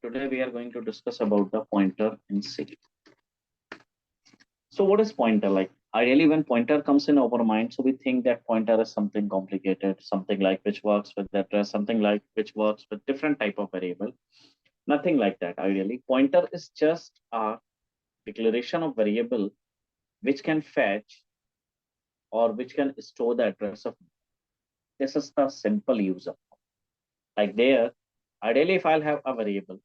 Today we are going to discuss about the pointer in C. So what is pointer like? Ideally, when pointer comes in our mind, so we think that pointer is something complicated, something like which works with address, something like which works with different type of variable. Nothing like that. Ideally, pointer is just a declaration of variable which can fetch or which can store the address of. This is the simple use of. Like there, ideally, if I'll have a variable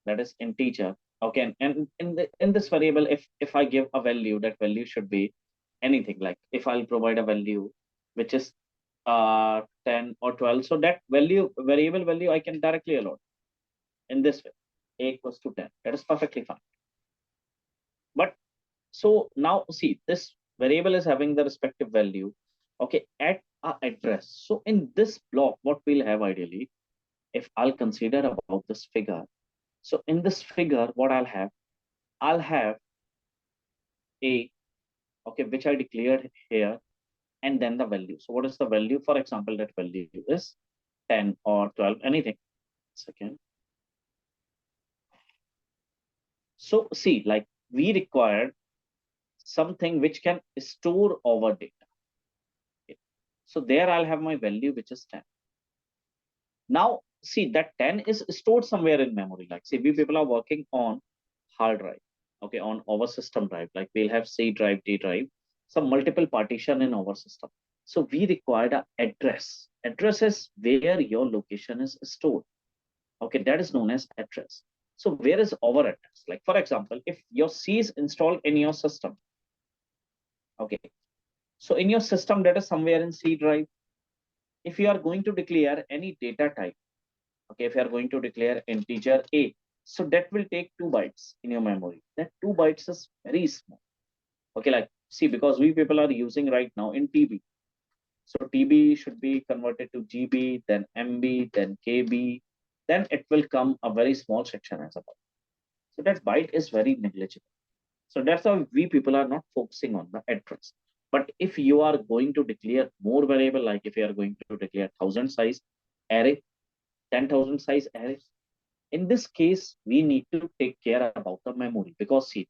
that is integer, okay, and in this variable, if I give a value, that value should be anything. Like if I'll provide a value which is 10 or 12, so that value variable value I can directly allot in this way, a equals to 10. That is perfectly fine. But so now see, this variable is having the respective value, okay, at our address. So in this block, what we'll have ideally, if I'll consider about this figure, so in this figure, what I'll have a, okay, which I declared here, and then the value. So what is the value? For example, that value is 10 or 12, anything. Second. So see, like we required something which can store our data. Okay. So there I'll have my value, which is 10. Now see that 10 is stored somewhere in memory. Like see, we people are working on hard drive, okay, on our system drive. Like we'll have C drive, D drive, some multiple partition in our system. So we required an address. Address is where your location is stored. Okay, that is known as address. So where is our address? Like for example, if your C is installed in your system, okay, so in your system that is somewhere in C drive. If you are going to declare any data type, okay, if you are going to declare integer a, so that will take 2 bytes in your memory. That 2 bytes is very small. Okay, like see, because we people are using right now in TB. So TB should be converted to GB, then MB, then KB, then it will come a very small section as a byte. So that byte is very negligible. So that's why we people are not focusing on the address. But if you are going to declare more variable, like if you are going to declare 1000 size array, 10,000 size array, in this case, we need to take care about the memory, because see,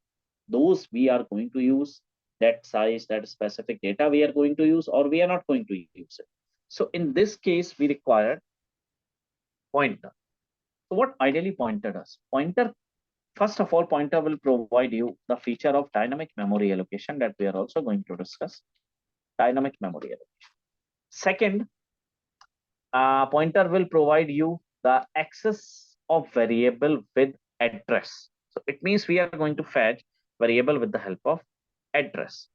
those we are going to use that size, that specific data we are going to use, or we are not going to use it. So in this case, we require pointer. So what ideally pointer does? Pointer, first of all, pointer will provide you the feature of dynamic memory allocation that we are also going to discuss. Dynamic memory allocation. Second, pointer will provide you the access of variable with address. So it means we are going to fetch variable with the help of address.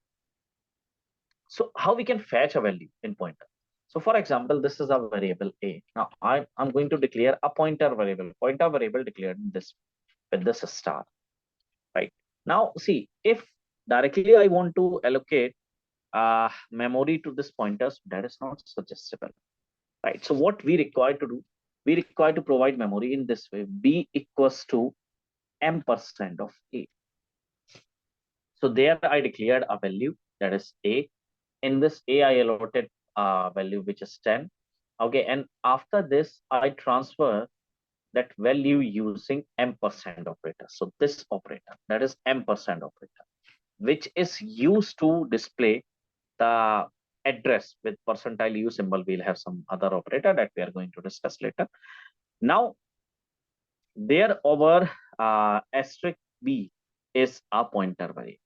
So how we can fetch a value in pointer? So for example, this is a variable a. Now I'm going to declare a pointer variable declared in this with this star, right? Now see, if directly I want to allocate memory to this pointers, that is not suggestible, right? So what we require to do, we require to provide memory in this way: b equals to m% of a. So there I declared a value that is a. In this a, I allotted a value which is 10. Okay, and after this, I transfer that value using m% operator. So this operator, that is m% operator, which is used to display the address with percentile u symbol. We'll have some other operator that we are going to discuss later. Now, there over asterisk b is a pointer variable.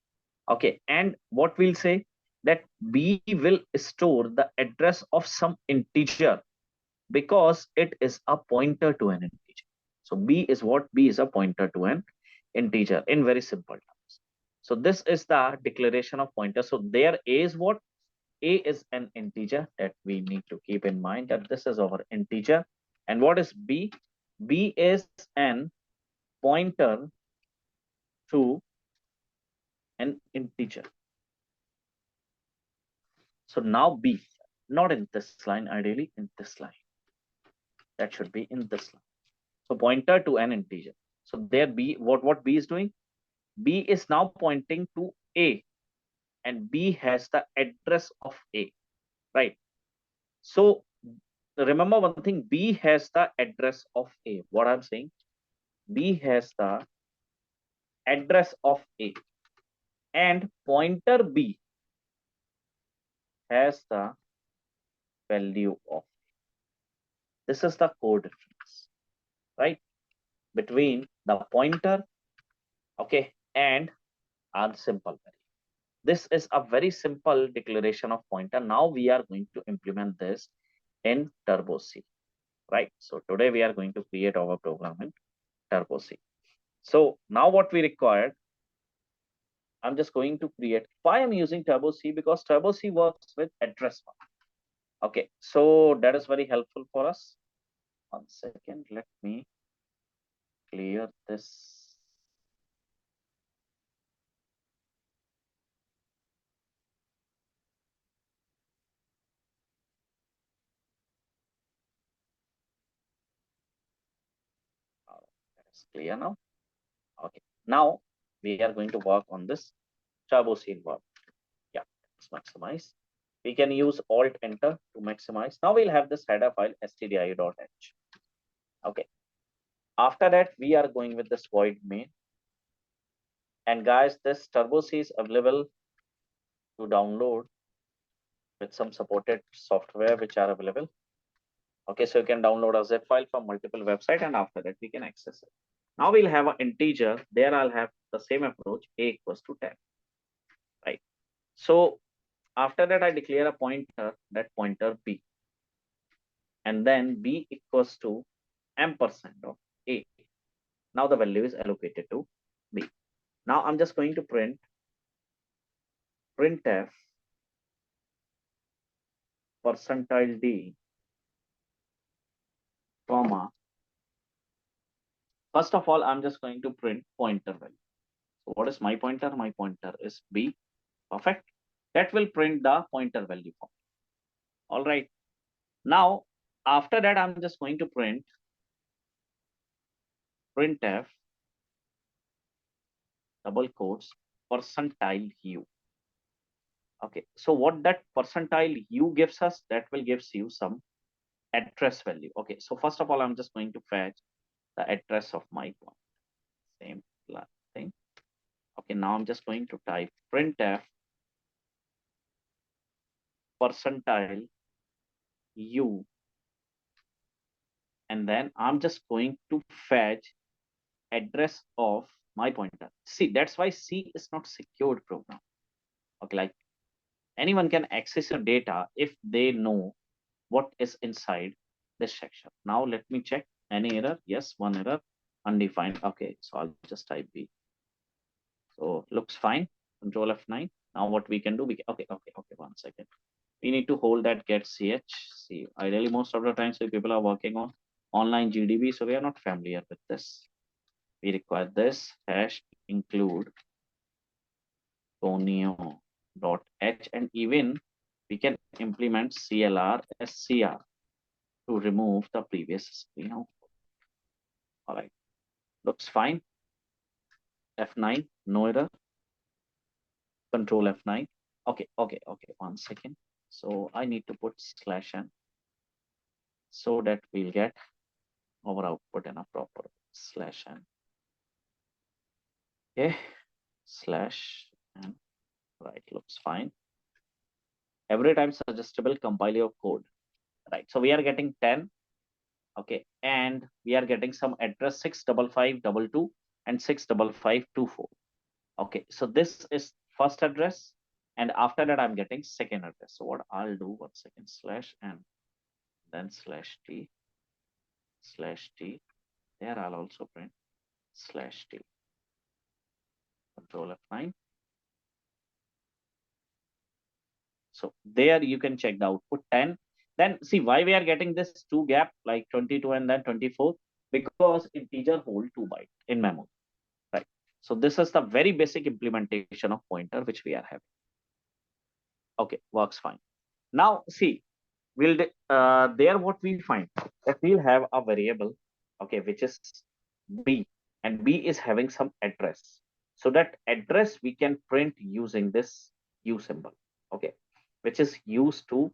Okay, and what we'll say that b will store the address of some integer because it is a pointer to an integer. So b is what? B is a pointer to an integer in very simple terms. So this is the declaration of pointer. So there is what? A is an integer that we need to keep in mind, that this is our integer. And what is b? B is an pointer to an integer. So now b, not in this line, ideally in this line. That should be in this line. So pointer to an integer. So there b, what b is doing? B is now pointing to a, and b has the address of a, right? So remember one thing, b has the address of a. What I'm saying, B has the address of A, and pointer B has the value of. This is the core difference, right? Between the pointer, okay, and our simple value. This is a very simple declaration of pointer. Now we are going to implement this in TurboC, right? So today we are going to create our program in TurboC. So now what we required, I'm just going to create. Why I'm using TurboC? Because TurboC works with address bar. Okay, so that is very helpful for us. 1 second, let me clear this. That's clear now. Okay, now we are going to work on this TurboC environment. Yeah, let's maximize. We can use Alt Enter to maximize. Now we'll have this header file stdio.h. Okay. After that, we are going with this void main. And guys, this TurboC is available to download with some supported software which are available. Okay, so you can download a zip file from multiple websites, and after that we can access it. Now we'll have an integer. There I'll have the same approach, a equals to 10. Right. So after that, I declare a pointer, that pointer b, and then b equals to ampersand of a. Now the value is allocated to b. Now I'm just going to printf percentile d, comma. First of all, I'm just going to print pointer value. So what is my pointer? My pointer is b. Perfect. That will print the pointer value for me. All right. Now, after that, I'm just going to printf double quotes percentile u. Okay. So what that percentile u gives us, that will gives you some address value. Okay. So first of all, I'm just going to fetch the address of my point. Same thing. Okay. Now I'm just going to type printf percentile u, and then I'm just going to fetch address of my pointer. See, that's why C is not secured program. Okay, like anyone can access your data if they know what is inside this section. Now let me check any error. Yes, one error, undefined. Okay, so I'll just type B. So looks fine. Control F9. Now what we can do, okay, 1 second. We need to hold that get ch. See, ideally most of the time, so people are working on online GDB, so we are not familiar with this. We require this hash include tonio.h, and even we can implement clr scr to remove the previous screen output. All right, looks fine. F9, no error. Control F9. Okay, 1 second. So I need to put /n so that we'll get our output in a proper /n. Okay, /n. Right, looks fine. Every time suggestible, compile your code. Right, so we are getting 10. Okay, and we are getting some address 65522 and 65524. Okay, so this is first address, and after that I'm getting second address. So what I'll do, 1 second, /n, then /t, there I'll also print /t. Control F9. So there you can check the output 10. Then see why we are getting this 2 gap like 22 and then 24, because integer hold 2 byte in memory, right? So this is the very basic implementation of pointer which we are having. Okay, works fine. Now see, we'll there what we find that we'll have a variable, okay, which is b, and b is having some address. So that address we can print using this u symbol, okay, which is used to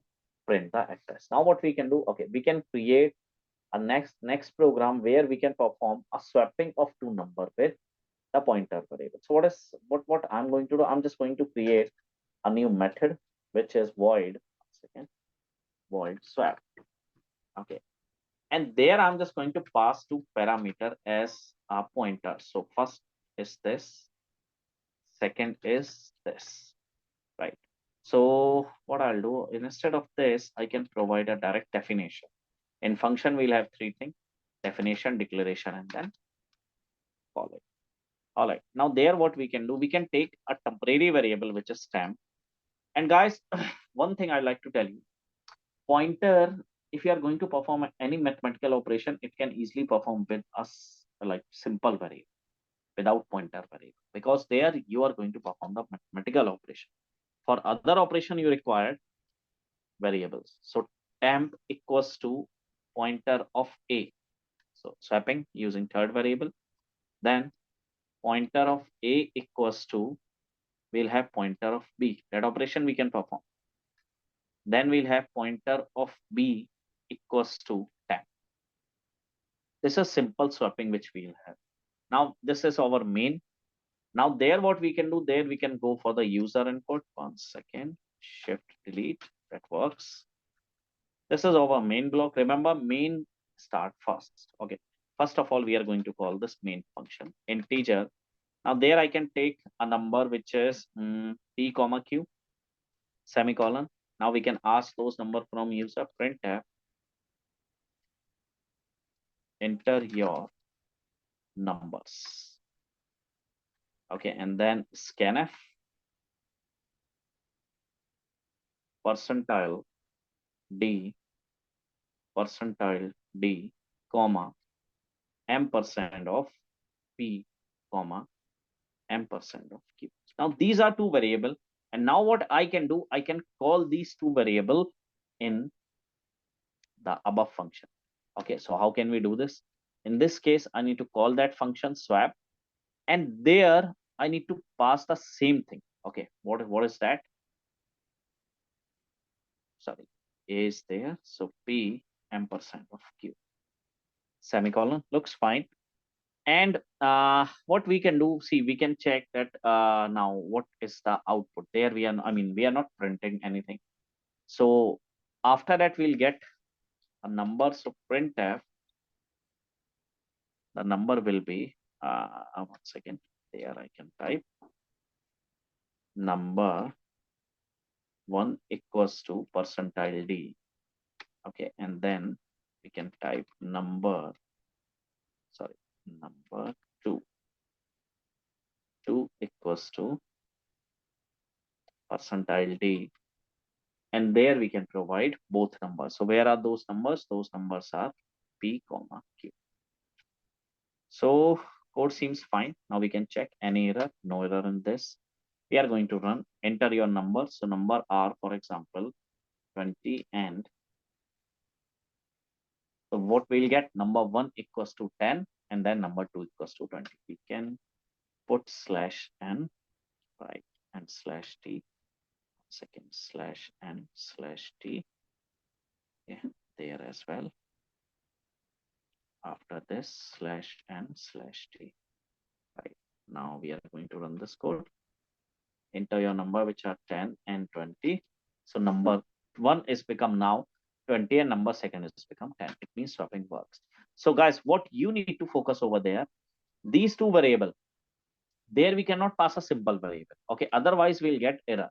print the address. Now what we can do, okay, we can create a next program where we can perform a swapping of two number with the pointer variable. So what I'm going to do, I'm just going to create a new method which is void, second, void swap. Okay, and there I'm just going to pass two parameter as a pointer. So first is this, second is this, right? So what I'll do, instead of this, I can provide a direct definition. In function, we'll have three things: definition, declaration, and then call it. All right. Now there, what we can do, we can take a temporary variable which is temp. And guys, one thing I'd like to tell you, pointer, if you are going to perform any mathematical operation, it can easily perform with us like simple variable without pointer variable, because there you are going to perform the mathematical operation. For other operation, you require variables. So temp equals to pointer of A. So swapping using third variable, then pointer of A equals to, we'll have pointer of B. That operation we can perform. Then we'll have pointer of B equals to temp. This is simple swapping which we'll have. Now this is our main. Now there, what we can do, there we can go for the user input. 1 second, shift delete, that works. This is our main block. Remember, main start first. Okay. First of all, we are going to call this main function integer. Now there I can take a number which is p comma q semicolon. Now we can ask those number from user printf, enter your numbers. Okay, and then scanf percentile d comma ampersand of p comma ampersand of q. Now these are two variable, and now what I can do, I can call these two variable in the above function. Okay, so how can we do this? In this case, I need to call that function swap, and there I need to pass the same thing. Okay, what is that? Sorry, A is there, so p ampersand of q semicolon looks fine. And what we can do, see, we can check that now what is the output. There we are, I mean, we are not printing anything. So after that, we'll get a number. So printf, the number will be, 1 second, there I can type number 1 equals to percentile d. Okay, and then we can type number 2 equals to percentile d, and there we can provide both numbers. So where are those numbers? Those numbers are p comma q. So code seems fine. Now we can check any error. No error in this. We are going to run, enter your number. So number are, for example, 20, and so what we'll get, number 1 equals to 10, and then number 2 equals to 20. We can put /n, right, and /t, second /n/t, yeah, there as well. After this /n/t, right. Now we are going to run this code. Enter your number which are 10 and 20. So number 1 is become now 20 and number second is become 10. It means swapping works. So guys, what you need to focus over there, these two variable, there we cannot pass a simple variable. Okay, otherwise we'll get error.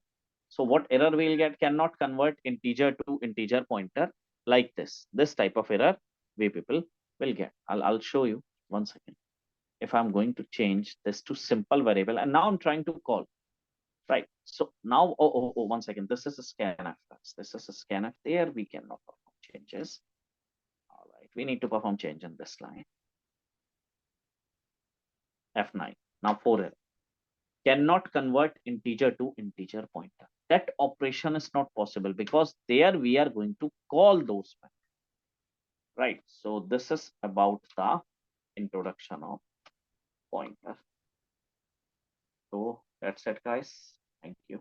So what error we'll get, cannot convert integer to integer pointer like this. This type of error we people will get. I'll show you 1 second. If I'm going to change this to simple variable, and now I'm trying to call, right? So now, 1 second. This is a scanf. This is a scanf. There we cannot perform changes. All right, we need to perform change in this line. F9. Now 4 error. Cannot convert integer to integer pointer. That operation is not possible because there we are going to call those methods, right? So this is about the introduction of pointer. So that's it, guys. Thank you.